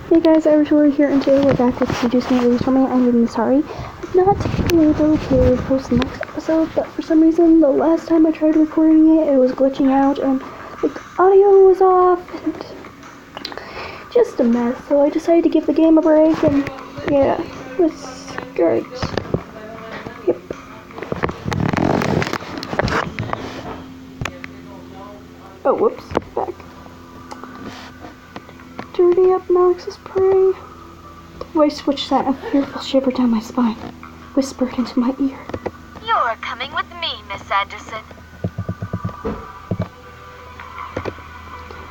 Hey guys, Irish here, and today we're back with Seduce Me. I'm really sorry I've not been able to post the next episode, but for some reason the last time I tried recording it, it was glitching out and the audio was off and just a mess. So I decided to give the game a break, and yeah, it's great. Yep. Oh, whoops, back. Dirty up Alex's prey. The voice which sent a fearful shiver down my spine whispered into my ear. You're coming with me, Miss Anderson.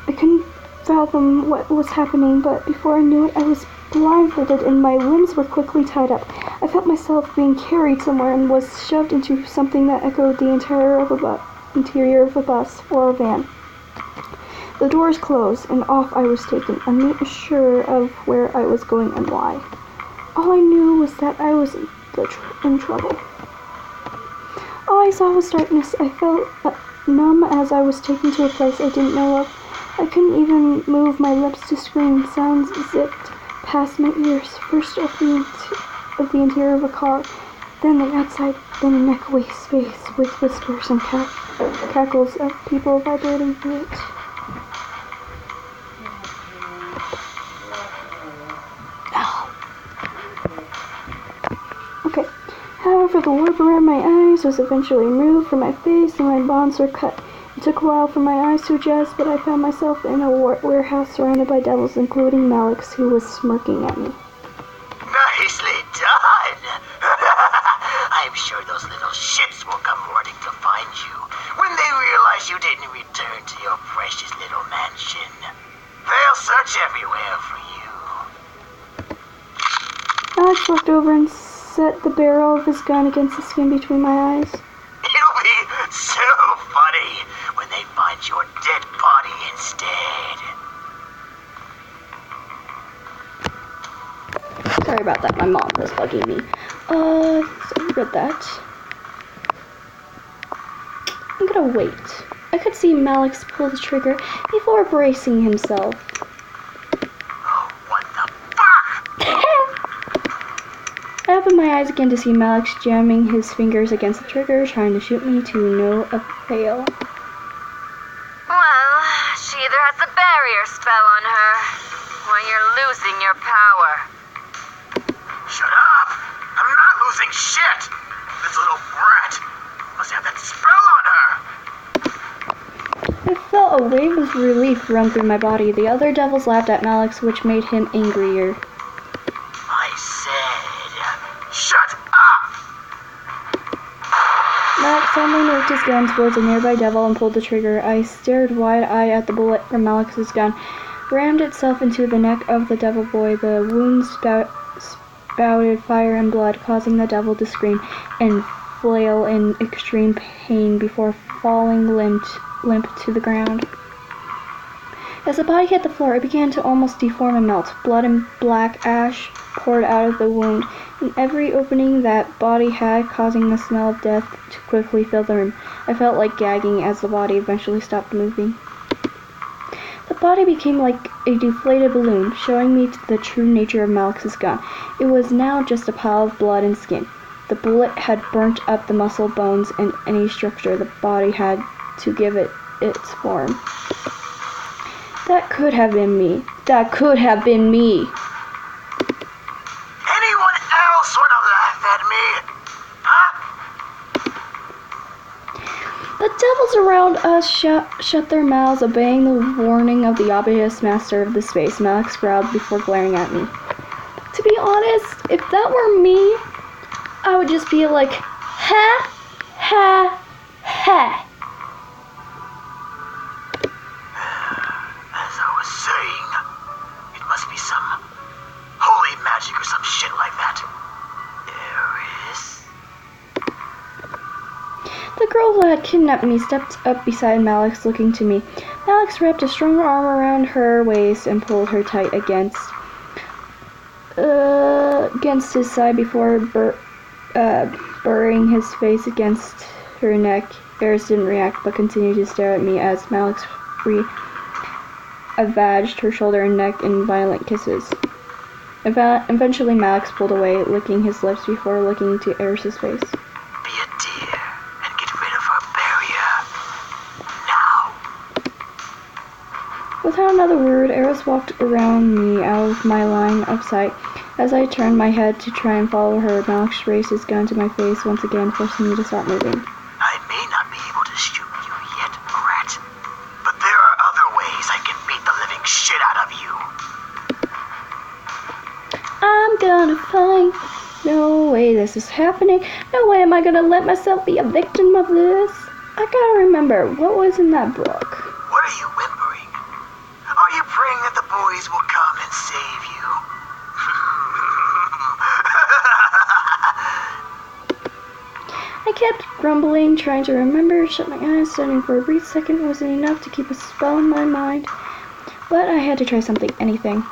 I couldn't fathom what was happening, but before I knew it, I was blindfolded and my limbs were quickly tied up. I felt myself being carried somewhere and was shoved into something that echoed the interior of a bus or a van. The doors closed, and off I was taken, unsure of where I was going and why. All I knew was that I was in trouble. All I saw was darkness. I felt numb as I was taken to a place I didn't know of. I couldn't even move my lips to scream. Sounds zipped past my ears, first of the interior of a car, then the outside, then an echoey space with whispers and cackles of people vibrating through it. Okay. However, the warp around my eyes was eventually removed from my face and my bonds were cut. It took a while for my eyes to adjust, but I found myself in a warehouse surrounded by devils, including Malix, who was smirking at me. Nicely done! I'm sure those little shits will come running to find you when they realize you didn't return to your precious little mansion. They'll search everywhere for you. Alex looked over and set the barrel of his gun against the skin between my eyes. It'll be so funny when they find your dead body instead. Sorry about that, my mom was bugging me. So good that. I'm gonna wait. I could see Malix pull the trigger before bracing himself. What the fuck? I opened my eyes again to see Malix jamming his fingers against the trigger, trying to shoot me to no avail. Well, she either has a barrier spell on her, or you're losing your power. Shut up! I'm not losing shit! This little brat must have that spell on her! I felt a wave of relief run through my body. The other devils laughed at Malix, which made him angrier. I said, shut up! Malix suddenly moved his gun towards a nearby devil and pulled the trigger. I stared wide-eyed at the bullet from Malix's gun. Rammed itself into the neck of the devil boy. The wound spouted fire and blood, causing the devil to scream and flail in extreme pain before falling limp to the ground. As the body hit the floor, it began to almost deform and melt. Blood and black ash poured out of the wound in every opening that body had, causing the smell of death to quickly fill the room. I felt like gagging as the body eventually stopped moving. The body became like a deflated balloon, showing me the true nature of Malix's gun. It was now just a pile of blood and skin. The bullet had burnt up the muscle, bones, and any structure the body had to give it its form. That could have been me. That could have been me. Anyone else wanna laugh at me? Huh? The devils around us shut their mouths, obeying the warning of the obvious master of the space. Malix growled before glaring at me. To be honest, if that were me, I would just be like, ha, ha, ha. As I was saying, it must be some holy magic or some shit like that. Eris? The girl who had kidnapped me stepped up beside Malix, looking to me. Malix wrapped a strong arm around her waist and pulled her tight against his side before burying his face against her neck. Eris didn't react, but continued to stare at me as Malix I vagged her shoulder and neck in violent kisses. Eventually, Malix pulled away, licking his lips before looking into Eris's face. Be a dear and get rid of our barrier. Now. Without another word, Eris walked around me out of my line of sight. As I turned my head to try and follow her, Malix raised his gun to my face once again, forcing me to stop moving. I may not be able to shoot you yet, Rat, but there are other ways I can beat the living shit out of you. I'm gonna find. No way this is happening. No way am I gonna let myself be a victim of this. I gotta remember, what was in that book? What are you whimpering? Are you praying that the boys will come and save you? I kept grumbling, trying to remember. Shut my eyes, studying for a brief second wasn't enough to keep a spell in my mind. But I had to try something, anything.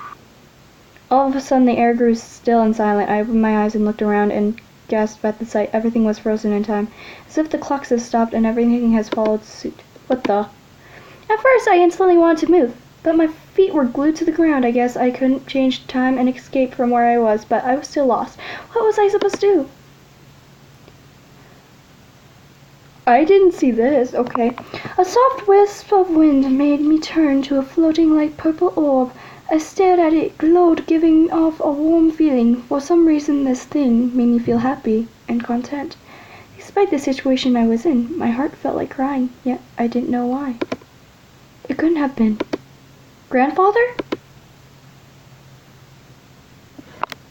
All of a sudden, the air grew still and silent. I opened my eyes and looked around and gasped at the sight. Everything was frozen in time, as if the clocks had stopped and everything has followed suit. What the? At first, I instantly wanted to move, but my feet were glued to the ground. I guess I couldn't change time and escape from where I was, but I was still lost. What was I supposed to do? I didn't see this, okay. A soft wisp of wind made me turn to a floating light purple orb. I stared at it, glowed, giving off a warm feeling. For some reason, this thing made me feel happy and content. Despite the situation I was in, my heart felt like crying, yet I didn't know why. It couldn't have been. Grandfather?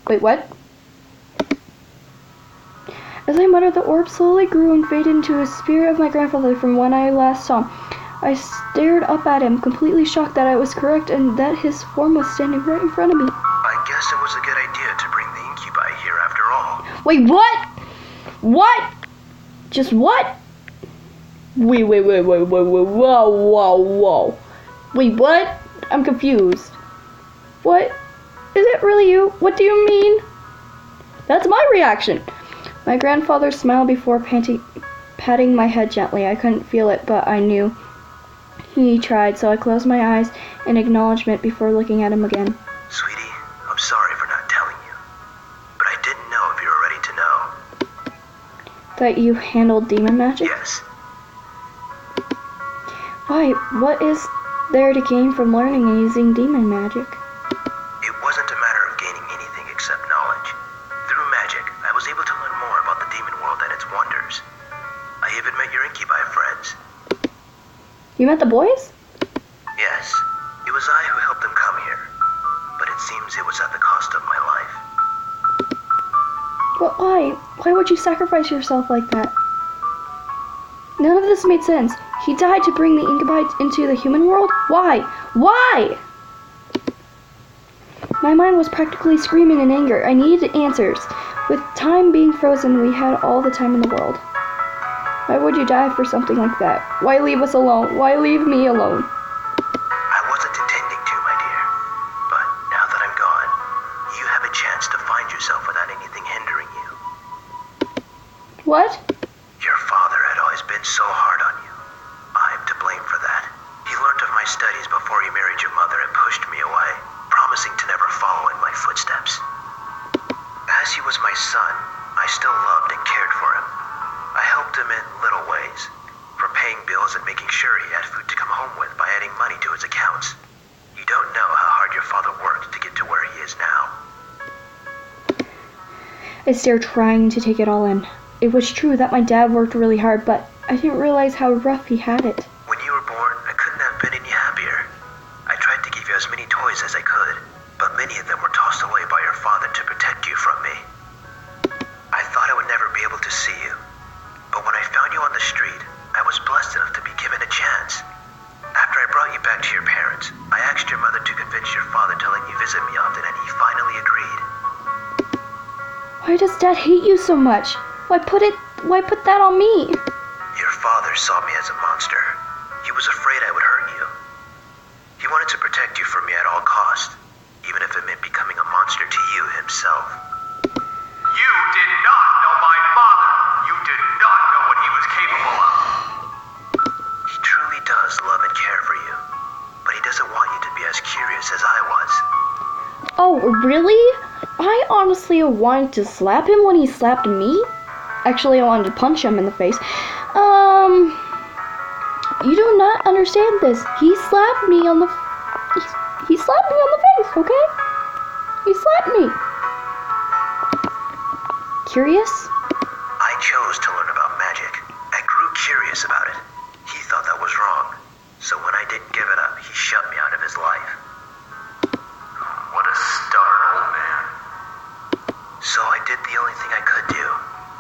Wait, what? As I muttered, the orb slowly grew and faded into a spirit of my grandfather from when I last saw him. I stared up at him, completely shocked that I was correct and that his form was standing right in front of me. I guess it was a good idea to bring the incubi here after all. Wait, what? What? Just what? Wait, whoa. Wait, what? I'm confused. What? Is it really you? What do you mean? That's my reaction. My grandfather smiled before patting my head gently. I couldn't feel it, but I knew he tried, so I closed my eyes in acknowledgement before looking at him again. Sweetie, I'm sorry for not telling you, but I didn't know if you were ready to know. That you handled demon magic? Yes. Why? What is there to gain from learning and using demon magic? It wasn't a matter of gaining anything except knowledge. Through magic, I was able to learn more about the demon world and its wonders. I even met your incubi friends. You met the boys? Yes, it was I who helped them come here, but it seems it was at the cost of my life. But why? Why would you sacrifice yourself like that? None of this made sense. He died to bring the incubi into the human world? Why? Why? My mind was practically screaming in anger. I needed answers. With time being frozen, we had all the time in the world. Why would you die for something like that? Why leave us alone? Why leave me alone? I wasn't intending to, my dear. But now that I'm gone, you have a chance to find yourself without anything hindering you. What? Your father had always been so hard on you. I'm to blame for that. He learned of my studies before he married your mother and pushed me away, promising to never follow in my footsteps. As he was my son, I still loved and cared for him. I helped him in little ways, from paying bills and making sure he had food to come home with by adding money to his accounts. You don't know how hard your father worked to get to where he is now. I stared, trying to take it all in. It was true that my dad worked really hard, but I didn't realize how rough he had it. When you were born, I couldn't have been any happier. I tried to give you as many toys as I could, but many of them were tossed away by your father to protect you from me. I thought I would never be able to see you, but when I found you on the street, I was blessed enough to be given a chance. After I brought you back to your parents, I asked your mother to convince your father to let you visit me often, and he finally agreed. Why does Dad hate you so much? Why put that on me? Your father saw me as a monster. He was afraid I would hurt you. He wanted to protect you from me at all costs, even if it meant becoming a monster to you himself. You did not know my father. You did not know what he was capable of. He truly does love and care for you, but he doesn't want you to be Really? I honestly wanted to slap him when he slapped me. Actually, I wanted to punch him in the face. You do not understand this. He slapped me on the... He slapped me on the face, okay? He slapped me. Curious? I chose to learn about magic. I grew curious about it. He thought that was wrong. So when I didn't give it up, he shut me out of his life. What a stubborn old man. So I did the only thing I could do.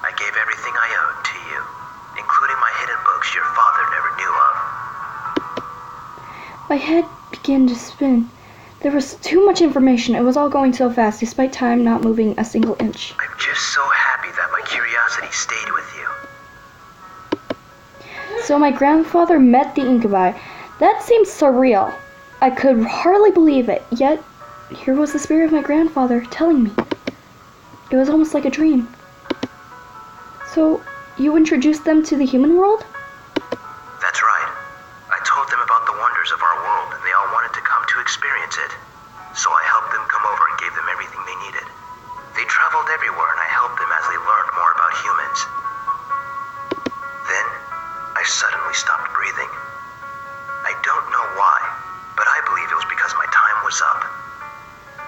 I gave everything I owned to you, including my hidden books your father never knew of. My head began to spin. There was too much information. It was all going so fast, despite time not moving a single inch. I'm just so happy that my curiosity stayed with you. So my grandfather met the incubi. That seemed surreal. I could hardly believe it, yet here was the spirit of my grandfather telling me. It was almost like a dream. So, you introduced them to the human world? That's right. I told them about the wonders of our world, and they all wanted to come to experience it. So I helped them come over and gave them everything they needed. They traveled everywhere, and I helped them as they learned more about humans. Then, I suddenly stopped breathing. I don't know why, but I believe it was because my time was up.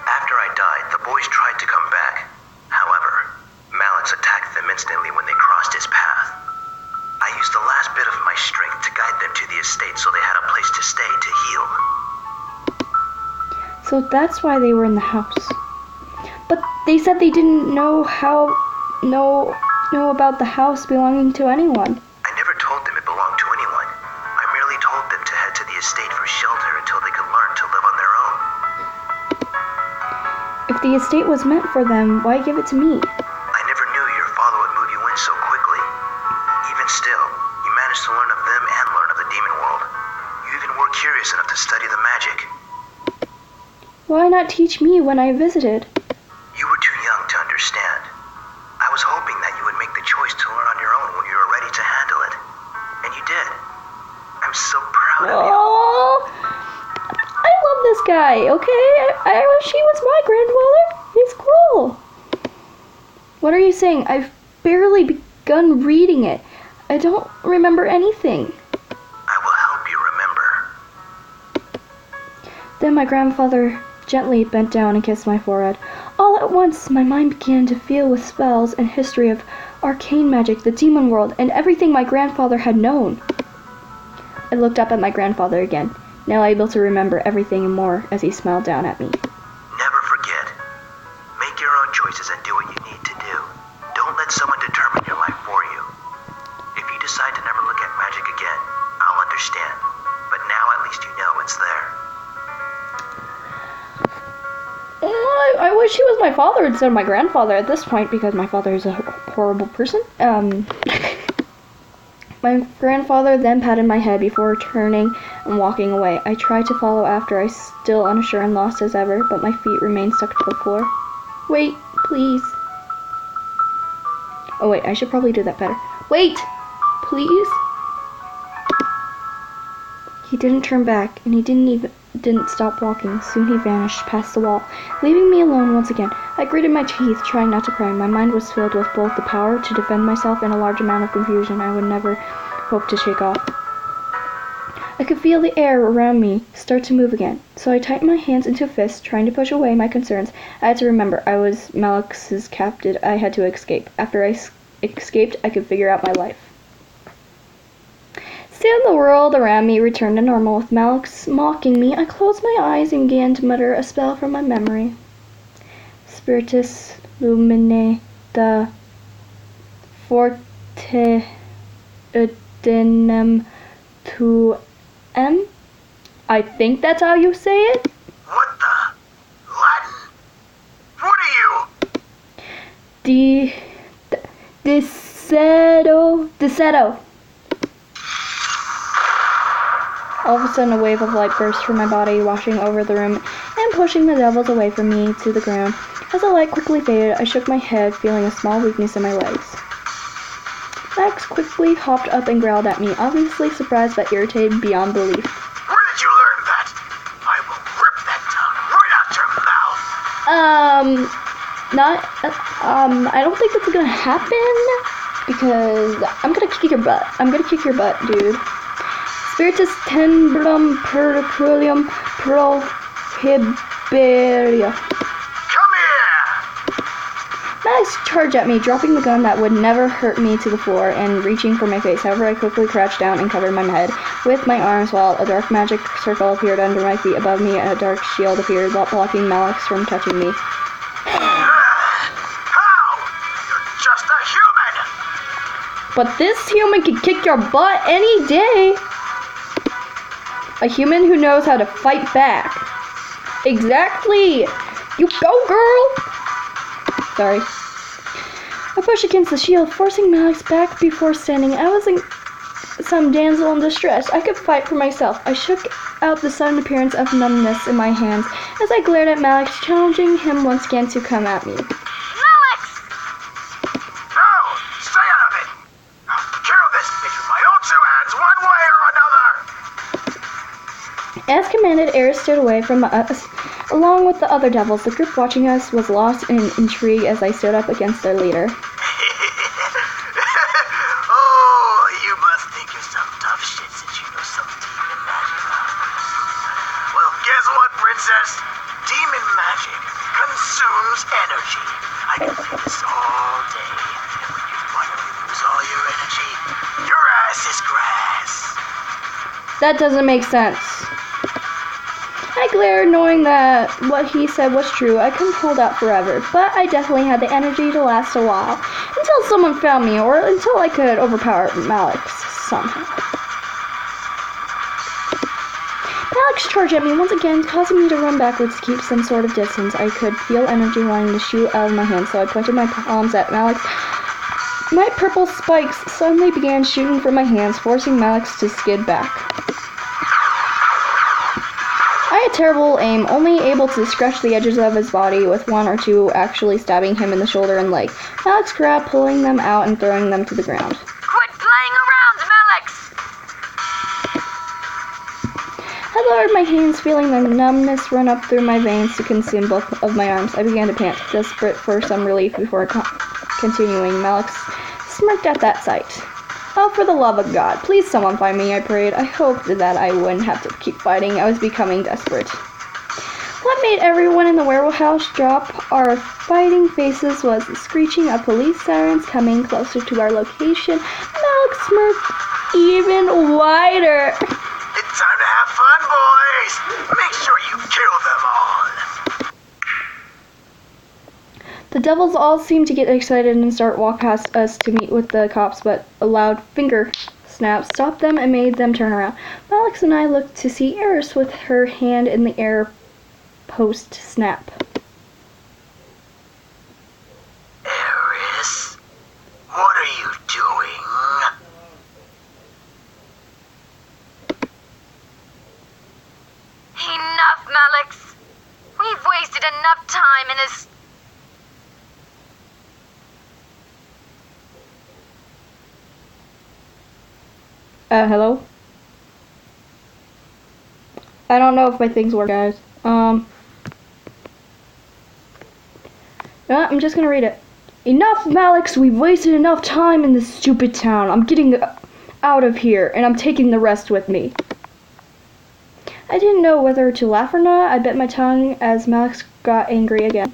After I died, the boys tried to come back. However, Malix attacked them instantly when they crossed his path. I used the last bit of my strength to guide them to the estate so they had a place to stay to heal. So that's why they were in the house. But they said they didn't know about the house belonging to anyone. I never told them it belonged to anyone. I merely told them to head to the estate for shelter until they could learn to live on their own. If the estate was meant for them, why give it to me? I never knew your father would move you in so quickly. Even still, you managed to learn of them and learn of the demon world. You even were curious enough to study the magic. Why not teach me when I visited? You were too young to understand. I was hoping that you would make the choice to learn on your own when you were ready to handle it. And you did. I'm so proud of you. Oh, I love this guy, okay? I wish he was my grandfather. He's cool. What are you saying? I've barely begun reading it. I don't remember anything. I will help you remember. Then my grandfather gently bent down and kissed my forehead. All at once, my mind began to fill with spells and history of arcane magic, the demon world, and everything my grandfather had known. I looked up at my grandfather again, now able to remember everything and more as he smiled down at me. Never forget. Make your own choices and do what you need to do. Don't let someone determine your life for you. If you decide to never look at magic again, I'll understand. But now at least you know it's there. I wish he was my father instead of my grandfather at this point, because my father is a horrible person. My grandfather then patted my head before turning and walking away. I tried to follow after, I still unsure and lost as ever, but my feet remained stuck to the floor. Wait, please. Oh wait, I should probably do that better. Wait, please. He didn't turn back, and he didn't stop walking. Soon he vanished past the wall, leaving me alone once again. I gritted my teeth, trying not to cry. My mind was filled with both the power to defend myself and a large amount of confusion I would never hope to shake off. I could feel the air around me start to move again, so I tightened my hands into fists, trying to push away my concerns. I had to remember I was Malix's captive. I had to escape. After I escaped, I could figure out my life. Soon the world around me returned to normal. With Malix mocking me, I closed my eyes and began to mutter a spell from my memory. Spiritus lumine da forte udinem tuem. I think that's how you say it. What the? Latin? What are you? Desedo. All of a sudden, a wave of light burst from my body, washing over the room and pushing the devils away from me to the ground. As the light quickly faded, I shook my head, feeling a small weakness in my legs. Max quickly hopped up and growled at me, obviously surprised but irritated beyond belief. Where did you learn that? I will rip that tongue right out your mouth. I don't think that's gonna happen because I'm gonna kick your butt. I'm gonna kick your butt, dude. Spiritus tembrum perculium prohibiria. Come here! Max charged at me, dropping the gun that would never hurt me to the floor and reaching for my face. However, I quickly crouched down and covered my head with my arms while a dark magic circle appeared under my feet. Above me, a dark shield appeared, blocking Malix from touching me. How? You're just a human! But this human can kick your butt any day. A human who knows how to fight back. Exactly. You go, girl. Sorry. I pushed against the shield, forcing Malix back before standing. I wasn't some damsel in distress. I could fight for myself. I shook out the sudden appearance of numbness in my hands as I glared at Malix, challenging him once again to come at me. Malix! No! Stay out of it! I'll kill this bitch with my own two hands, one way or another! As commanded, Eris stood away from us, along with the other devils. The group watching us was lost in intrigue as I stood up against their leader. Oh, you must think you're some tough shit since you know some demon magic. Well, guess what, princess? Demon magic consumes energy. I can play this all day. And when you finally lose all your energy, your ass is grass. That doesn't make sense. I glared, knowing that what he said was true. I couldn't hold out forever, but I definitely had the energy to last a while, until someone found me, or until I could overpower Malix somehow. Malix charged at me once again, causing me to run backwards to keep some sort of distance. I could feel energy wanting to shoot out of my hands, so I pointed my palms at Malix. My purple spikes suddenly began shooting from my hands, forcing Malix to skid back. I had terrible aim, only able to scratch the edges of his body, with one or two actually stabbing him in the shoulder and leg. Malix grabbed, pulling them out and throwing them to the ground. Quit playing around, Malix! I lowered my hands, feeling the numbness run up through my veins to consume both of my arms. I began to pant, desperate for some relief before continuing. Malix smirked at that sight. Oh, for the love of God, please someone find me, I prayed. I hoped that I wouldn't have to keep fighting. I was becoming desperate. What made everyone in the werewolf house drop our fighting faces was the screeching of police sirens coming closer to our location. Malix smirked even wider. It's time to have fun, boys! Make sure you kill them all! The devils all seemed to get excited and start walk past us to meet with the cops, but a loud finger snap stopped them and made them turn around. Malix and I looked to see Eris with her hand in the air post-snap. Eris, what are you doing? Enough, Malix! We've wasted enough time in this... Hello? I don't know if my things work, guys. No, I'm just gonna read it. Enough, Malix! We've wasted enough time in this stupid town. I'm getting out of here, and I'm taking the rest with me. I didn't know whether to laugh or not. I bit my tongue as Malix got angry again.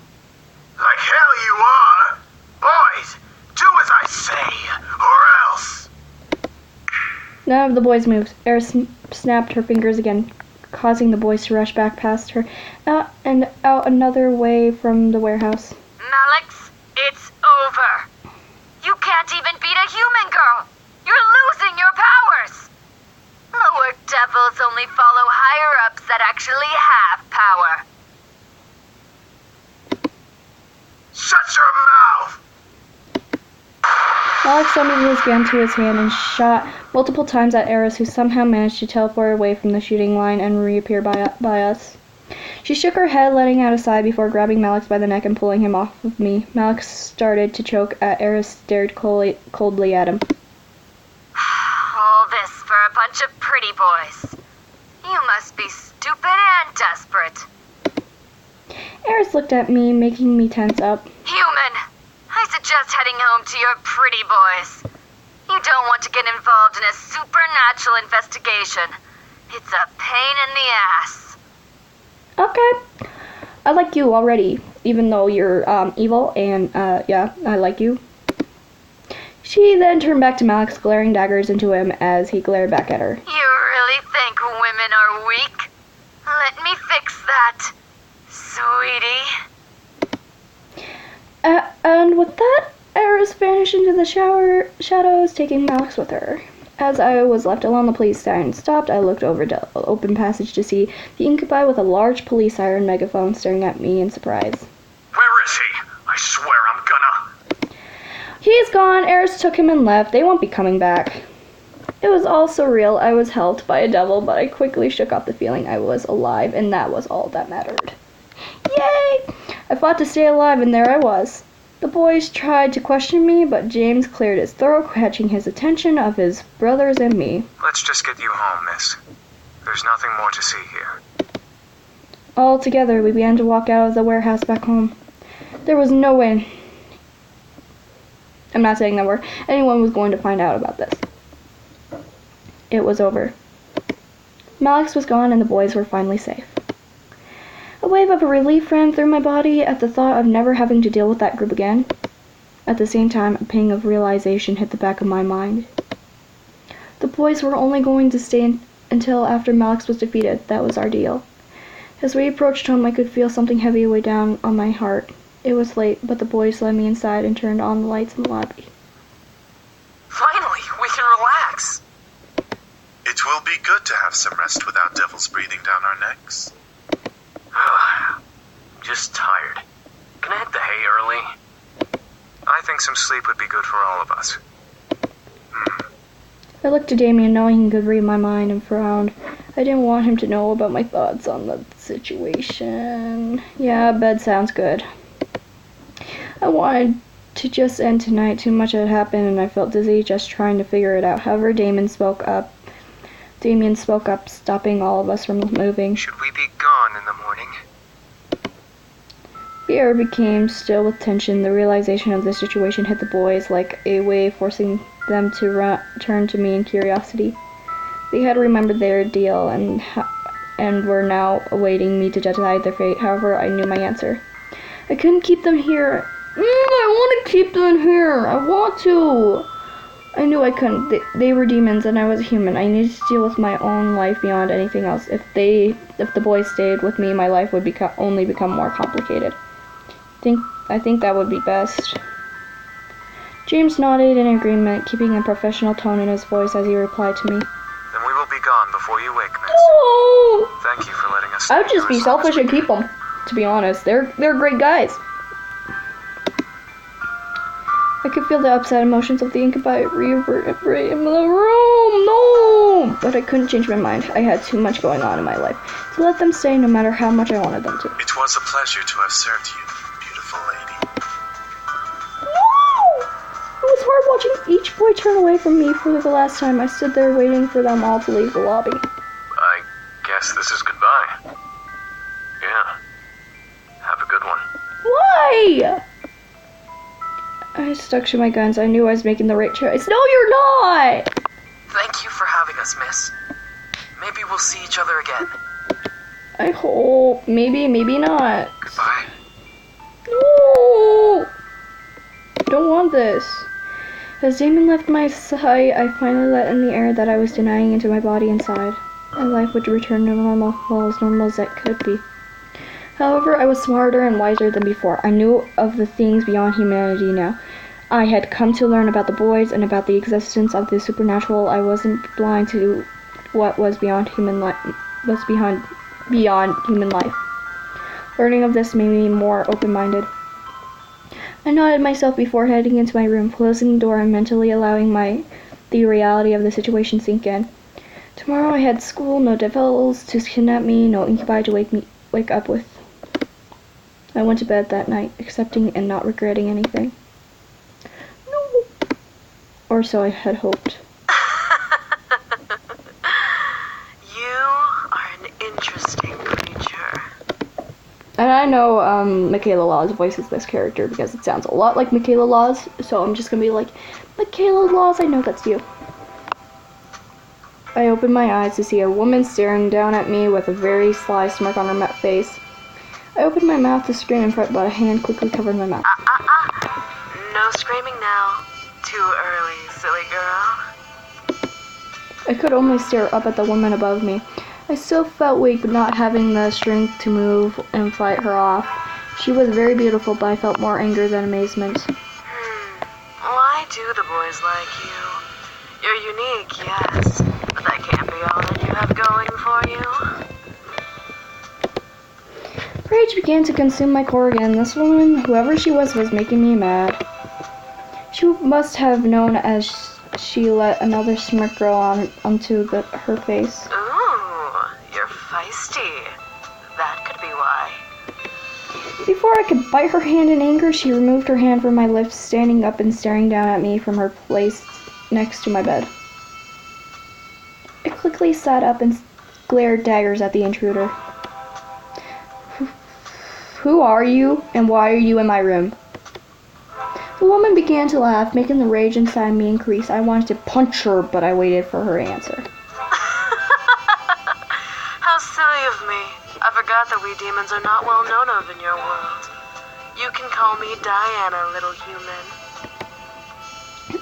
Like hell you are! Boys, do as I say, or else! None of the boys moved. Eris snapped her fingers again, causing the boys to rush back past her and out another way from the warehouse. Malix, it's over. You can't even beat a human girl. You're losing your powers. Lower devils only follow higher-ups that actually have power. Shut your mouth! Malix summoned his gun to his hand and shot multiple times at Eris, who somehow managed to teleport away from the shooting line and reappear by us. She shook her head, letting out a sigh before grabbing Malix by the neck and pulling him off of me. Malix started to choke as Eris stared coldly at him. All this for a bunch of pretty boys. You must be stupid and desperate. Eris looked at me, making me tense up. Human, I suggest heading home to your pretty boys. You don't want to get involved in a supernatural investigation. It's a pain in the ass. Okay. I like you already, even though you're evil, and yeah, I like you. She then turned back to Max, glaring daggers into him as he glared back at her. You really think women are weak? Let me fix that, sweetie. And with that, Eris vanished into the shadows, taking Max with her. As I was left alone, the police siren stopped. I looked over the open passage to see the incubi with a large police siren megaphone staring at me in surprise. Where is he? I swear I'm gonna... He's gone. Eris took him and left. They won't be coming back. It was all surreal. I was helped by a devil, but I quickly shook off the feeling I was alive, and that was all that mattered. Yay! I fought to stay alive, and there I was. The boys tried to question me, but James cleared his throat, catching his attention of his brothers and me. Let's just get you home, miss. There's nothing more to see here. All together, we began to walk out of the warehouse back home. There was no way, I'm not saying that word, anyone was going to find out about this. It was over. Malix was gone, and the boys were finally safe. A wave of relief ran through my body at the thought of never having to deal with that group again. At the same time, a pang of realization hit the back of my mind. The boys were only going to stay until after Malix was defeated. That was our deal. As we approached home, I could feel something heavy weigh down on my heart. It was late, but the boys led me inside and turned on the lights in the lobby. Finally, we can relax. It will be good to have some rest without devils breathing down our necks. Just tired. Can I hit the hay early? I think some sleep would be good for all of us. I looked to Damien, knowing he could read my mind, and frowned. I didn't want him to know about my thoughts on the situation. Yeah, bed sounds good. I wanted to just end tonight. Too much had happened, and I felt dizzy just trying to figure it out. However, Damien spoke up, stopping all of us from moving. Should we be gone in the morning? The air became still with tension. The realization of the situation hit the boys like a wave, forcing them to turn to me in curiosity. They had remembered their deal and were now awaiting me to decide their fate. However, I knew my answer. I couldn't keep them here. I want to keep them here. I want to. I knew I couldn't. They were demons and I was a human. I needed to deal with my own life beyond anything else. If the boys stayed with me, my life would only become more complicated. I think that would be best. James nodded in agreement, keeping a professional tone in his voice as he replied to me. Then we will be gone before you wake, miss. No! Thank you for letting us. I would just be selfish and keep them. To be honest, they're great guys. I could feel the upset emotions of the incubi reverberate in the room. No! But I couldn't change my mind. I had too much going on in my life to let them stay no matter how much I wanted them to. It was a pleasure to have served you, beautiful lady. No! It was hard watching each boy turn away from me for the last time. I stood there waiting for them all to leave the lobby. I guess this is goodbye. Yeah. Have a good one. Why? I stuck to my guns. I knew I was making the right choice. No, you're not! Thank you for having us, miss. Maybe we'll see each other again. I hope. Maybe, maybe not. Goodbye. No! I don't want this. As Damon left my sight, I finally let in the air that I was denying into my body inside. My life would return to normal, well, as normal as it could be. However, I was smarter and wiser than before. I knew of the things beyond humanity now. I had come to learn about the boys and about the existence of the supernatural. I wasn't blind to what was beyond human life. Beyond human life. Learning of this made me more open-minded. I nodded myself before heading into my room, closing the door and mentally allowing the reality of the situation sink in. Tomorrow I had school, no devils to kidnap me, no incubi to wake up with. I went to bed that night, accepting and not regretting anything. No. Or so I had hoped. You are an interesting creature. And I know Michaela Laws voices this character because it sounds a lot like Michaela Laws, so I'm just gonna be like, Michaela Laws, I know that's you. I opened my eyes to see a woman staring down at me with a very sly smirk on her face. I opened my mouth to scream in front, but a hand quickly covered my mouth. No screaming now. Too early, silly girl. I could only stare up at the woman above me. I still felt weak, but not having the strength to move and fight her off. She was very beautiful, but I felt more anger than amazement. Why do the boys like you? You're unique, yes, but that can't be all that you have going for you. Rage began to consume my core again. This woman, whoever she was making me mad. She must have known as she let another smirk grow onto her face. Ooh, you're feisty. That could be why. Before I could bite her hand in anger, she removed her hand from my lips, standing up and staring down at me from her place next to my bed. I quickly sat up and glared daggers at the intruder. Who are you, and why are you in my room? The woman began to laugh, making the rage inside me increase. I wanted to punch her, but I waited for her answer. How silly of me. I forgot that we demons are not well known of in your world. You can call me Diana, little human.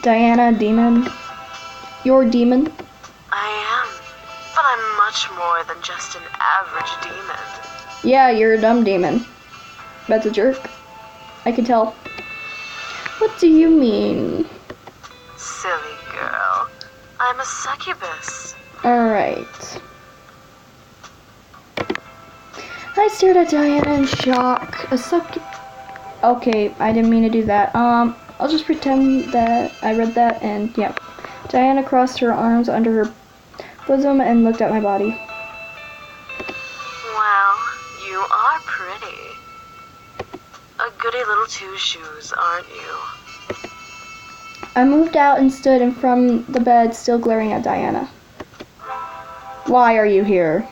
Diana, demon? You're a demon? I am, but I'm much more than just an average demon. Yeah, you're a dumb demon. That's a jerk. I can tell. What do you mean? Silly girl. I'm a succubus. Alright. I stared at Diana in shock. Okay, I didn't mean to do that. I'll just pretend that I read that and yeah. Diana crossed her arms under her bosom and looked at my body. Well, you are pretty. A goody little two-shoes, aren't you? I moved out and stood in front of the bed, still glaring at Diana. Why are you here?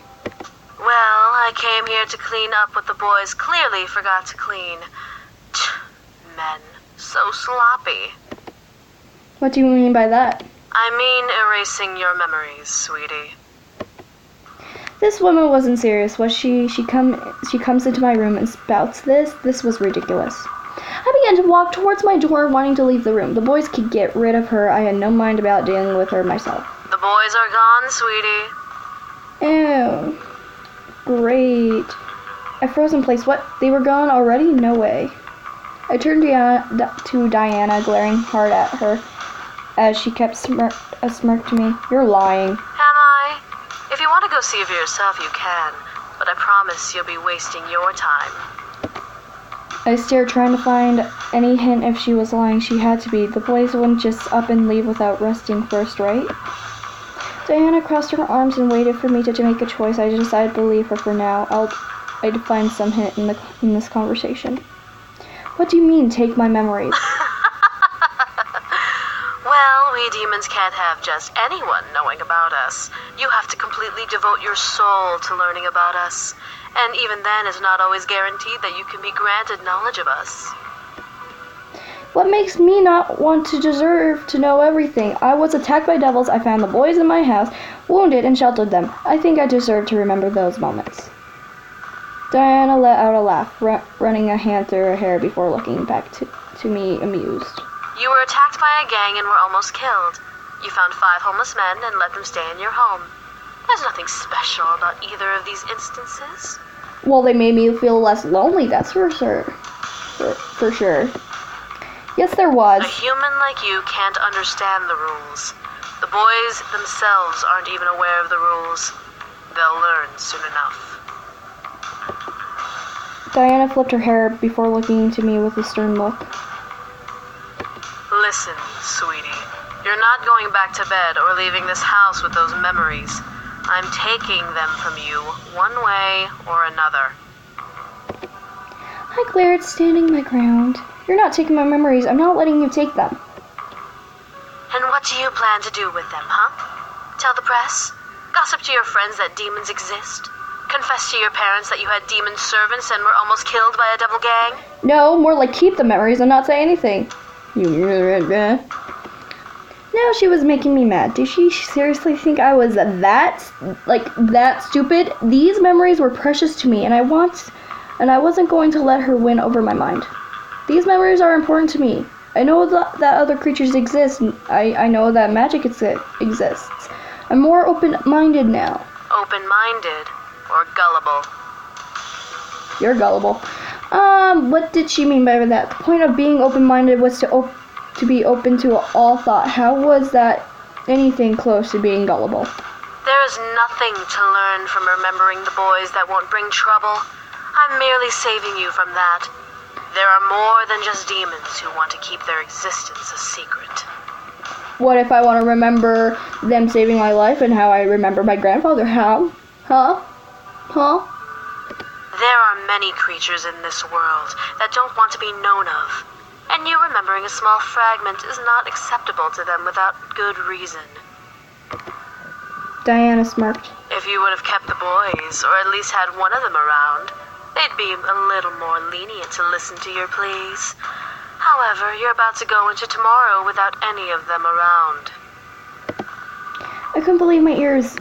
Well, I came here to clean up what the boys clearly forgot to clean. Men. So sloppy. What do you mean by that? I mean erasing your memories, sweetie. This woman wasn't serious, was she? She comes into my room and spouts this? This was ridiculous. I began to walk towards my door, wanting to leave the room. The boys could get rid of her. I had no mind about dealing with her myself. The boys are gone, sweetie. Ew. Great. I froze in place. What? They were gone already? No way. I turned to Diana, glaring hard at her as she kept a smirk to me. You're lying. Am I? If you want to go see for yourself, you can. But I promise you'll be wasting your time. I stared, trying to find any hint if she was lying. She had to be. The boys wouldn't just up and leave without resting first, right? Diana crossed her arms and waited for me to make a choice. I decided to believe her for now. I'd find some hint in this conversation. What do you mean, take my memories? Well, we demons can't have just anyone knowing about us. You have to completely devote your soul to learning about us. And even then, it's not always guaranteed that you can be granted knowledge of us. What makes me not want to deserve to know everything? I was attacked by devils. I found the boys in my house, wounded, and sheltered them. I think I deserve to remember those moments. Diana let out a laugh, running a hand through her hair before looking back to me amused. You were attacked by a gang and were almost killed. You found 5 homeless men and let them stay in your home. There's nothing special about either of these instances. Well, they made me feel less lonely, that's for sure. For sure. Yes, there was. A human like you can't understand the rules. The boys themselves aren't even aware of the rules. They'll learn soon enough. Diana flipped her hair before looking to me with a stern look. Listen, sweetie. You're not going back to bed or leaving this house with those memories. I'm taking them from you, one way or another. I glared, standing my ground. You're not taking my memories. I'm not letting you take them. And what do you plan to do with them, huh? Tell the press? Gossip to your friends that demons exist? Confess to your parents that you had demon servants and were almost killed by a devil gang? No, more like keep the memories and not say anything. Now she was making me mad. Did she seriously think I was that stupid? These memories were precious to me, and I wasn't going to let her win over my mind. These memories are important to me. I know that other creatures exist. I know that magic exists. I'm more open-minded now. Open-minded or gullible? You're gullible. What did she mean by that? The point of being open-minded was to be open to all thought. How was that anything close to being gullible? There is nothing to learn from remembering the boys that won't bring trouble. I'm merely saving you from that. There are more than just demons who want to keep their existence a secret. What if I want to remember them saving my life and how I remember my grandfather? How? Huh? There are many creatures in this world that don't want to be known of, and you remembering a small fragment is not acceptable to them without good reason. Diana smirked. If you would have kept the boys, or at least had one of them around, they'd be a little more lenient to listen to your pleas. However, you're about to go into tomorrow without any of them around. I couldn't believe my ears.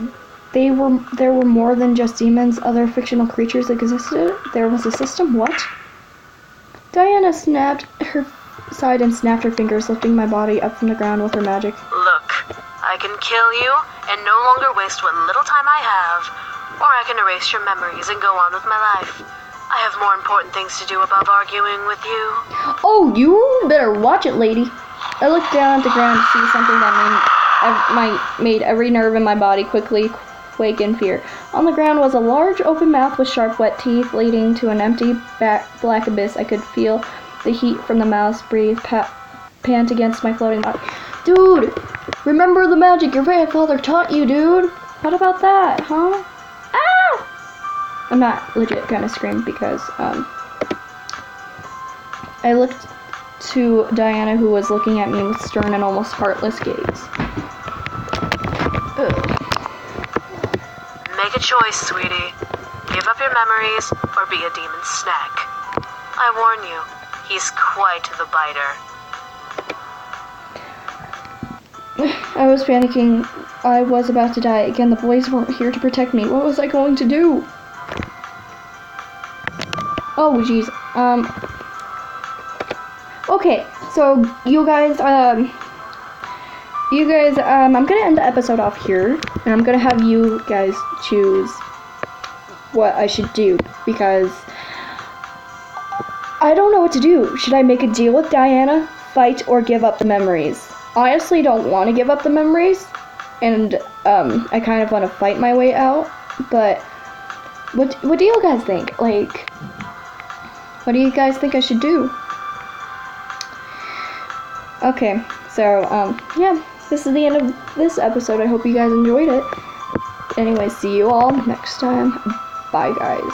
There were more than just demons, other fictional creatures existed. There was a system. What? Diana sighed and snapped her fingers, lifting my body up from the ground with her magic. Look, I can kill you and no longer waste what little time I have, or I can erase your memories and go on with my life. I have more important things to do above arguing with you. Oh, you better watch it, lady. I looked down at the ground to see something that made every nerve in my body quickly quake in fear. On the ground was a large open mouth with sharp, wet teeth leading to an empty black abyss. I could feel the heat from the mouth's breathe pant against my floating body. Dude, remember the magic your grandfather taught you, dude. What about that, huh? Ah! I'm not legit gonna scream because I looked to Diana, who was looking at me with stern and almost heartless gaze. Ugh. Make a choice, sweetie. Give up your memories or be a demon's snack. I warn you, he's quite the biter. I was panicking. I was about to die. Again, the boys weren't here to protect me. What was I going to do? Oh, jeez. Okay, so you guys, I'm gonna end the episode off here, and I'm gonna have you guys choose what I should do, because I don't know what to do. Should I make a deal with Diana, fight, or give up the memories? I honestly don't want to give up the memories, and I kind of want to fight my way out, but what do you guys think? Like, what do you guys think I should do? Okay, so, yeah, this is the end of this episode. I hope you guys enjoyed it. Anyway, see you all next time. Bye, guys.